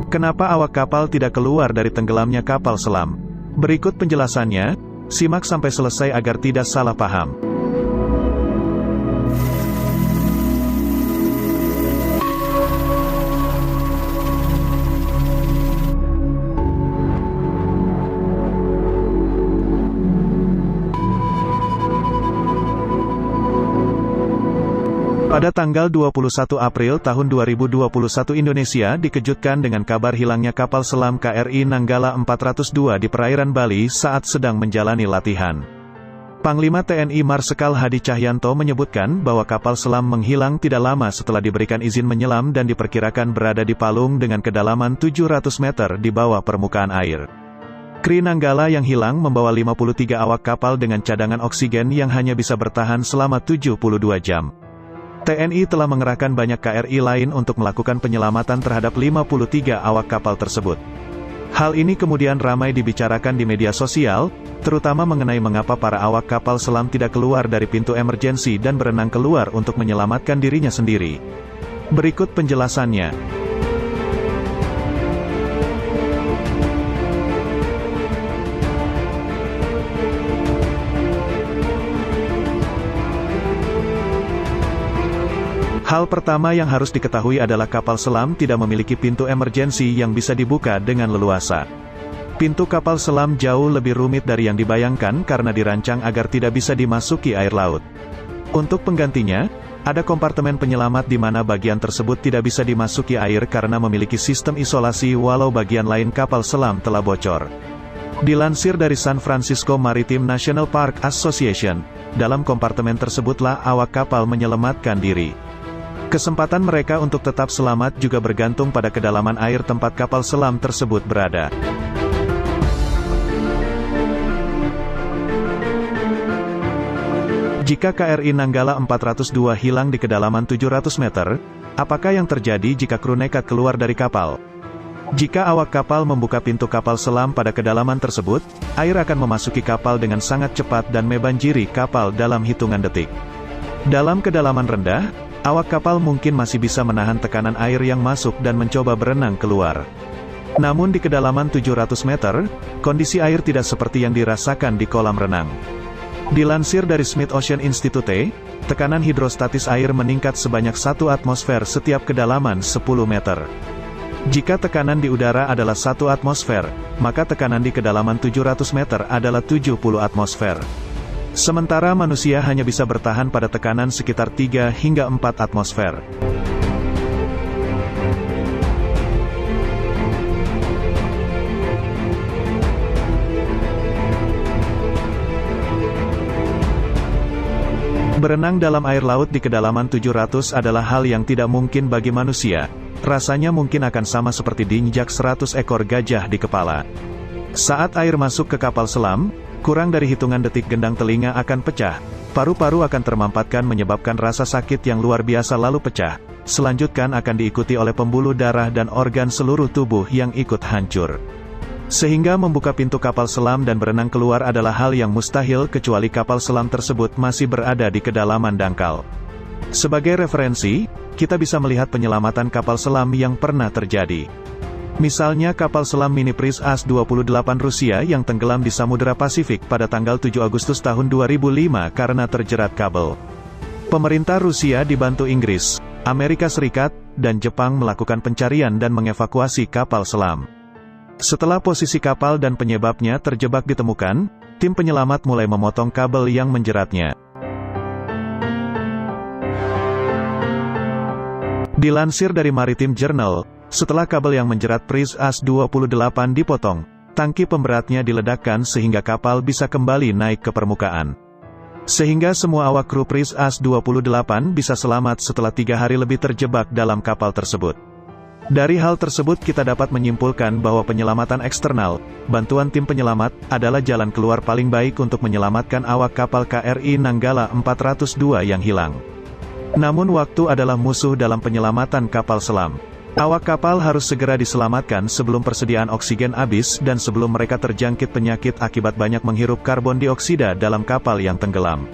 Kenapa awak kapal tidak keluar dari tenggelamnya kapal selam? Berikut penjelasannya, simak sampai selesai agar tidak salah paham. Pada tanggal 21 April tahun 2021 Indonesia dikejutkan dengan kabar hilangnya kapal selam KRI Nanggala 402 di perairan Bali saat sedang menjalani latihan. Panglima TNI Marsikal Hadi Cahyanto menyebutkan bahwa kapal selam menghilang tidak lama setelah diberikan izin menyelam dan diperkirakan berada di palung dengan kedalaman 700 meter di bawah permukaan air. KRI Nanggala yang hilang membawa 53 awak kapal dengan cadangan oksigen yang hanya bisa bertahan selama 72 jam. TNI telah mengerahkan banyak KRI lain untuk melakukan penyelamatan terhadap 53 awak kapal tersebut. Hal ini kemudian ramai dibicarakan di media sosial, terutama mengenai mengapa para awak kapal selam tidak keluar dari pintu emergensi dan berenang keluar untuk menyelamatkan dirinya sendiri. Berikut penjelasannya. Hal pertama yang harus diketahui adalah kapal selam tidak memiliki pintu emergensi yang bisa dibuka dengan leluasa. Pintu kapal selam jauh lebih rumit dari yang dibayangkan karena dirancang agar tidak bisa dimasuki air laut. Untuk penggantinya, ada kompartemen penyelamat di mana bagian tersebut tidak bisa dimasuki air karena memiliki sistem isolasi walau bagian lain kapal selam telah bocor. Dilansir dari San Francisco Maritime National Park Association, dalam kompartemen tersebutlah awak kapal menyelamatkan diri. Kesempatan mereka untuk tetap selamat juga bergantung pada kedalaman air tempat kapal selam tersebut berada. Jika KRI Nanggala 402 hilang di kedalaman 700 meter, apakah yang terjadi jika kru nekat keluar dari kapal? Jika awak kapal membuka pintu kapal selam pada kedalaman tersebut, air akan memasuki kapal dengan sangat cepat dan membanjiri kapal dalam hitungan detik. Dalam kedalaman rendah, awak kapal mungkin masih bisa menahan tekanan air yang masuk dan mencoba berenang keluar. Namun di kedalaman 700 meter, kondisi air tidak seperti yang dirasakan di kolam renang. Dilansir dari Smith Ocean Institute, tekanan hidrostatis air meningkat sebanyak 1 atmosfer setiap kedalaman 10 meter. Jika tekanan di udara adalah 1 atmosfer, maka tekanan di kedalaman 700 meter adalah 70 atmosfer. Sementara manusia hanya bisa bertahan pada tekanan sekitar 3 hingga 4 atmosfer. Berenang dalam air laut di kedalaman 700 adalah hal yang tidak mungkin bagi manusia. Rasanya mungkin akan sama seperti diinjak 100 ekor gajah di kepala. Saat air masuk ke kapal selam, kurang dari hitungan detik gendang telinga akan pecah, paru-paru akan termampatkan menyebabkan rasa sakit yang luar biasa lalu pecah. Selanjutnya akan diikuti oleh pembuluh darah dan organ seluruh tubuh yang ikut hancur. Sehingga membuka pintu kapal selam dan berenang keluar adalah hal yang mustahil kecuali kapal selam tersebut masih berada di kedalaman dangkal. Sebagai referensi, kita bisa melihat penyelamatan kapal selam yang pernah terjadi. Misalnya kapal selam mini Priz As-28 Rusia yang tenggelam di Samudra Pasifik pada tanggal 7 Agustus tahun 2005 karena terjerat kabel. Pemerintah Rusia dibantu Inggris, Amerika Serikat, dan Jepang melakukan pencarian dan mengevakuasi kapal selam. Setelah posisi kapal dan penyebabnya terjebak ditemukan, tim penyelamat mulai memotong kabel yang menjeratnya. Dilansir dari Maritime Journal, setelah kabel yang menjerat Priz As-28 dipotong, tangki pemberatnya diledakkan sehingga kapal bisa kembali naik ke permukaan. Sehingga semua awak kru Priz As-28 bisa selamat setelah 3 hari lebih terjebak dalam kapal tersebut. Dari hal tersebut kita dapat menyimpulkan bahwa penyelamatan eksternal, bantuan tim penyelamat, adalah jalan keluar paling baik untuk menyelamatkan awak kapal KRI Nanggala 402 yang hilang. Namun waktu adalah musuh dalam penyelamatan kapal selam. Awak kapal harus segera diselamatkan sebelum persediaan oksigen habis dan sebelum mereka terjangkit penyakit akibat banyak menghirup karbon dioksida dalam kapal yang tenggelam.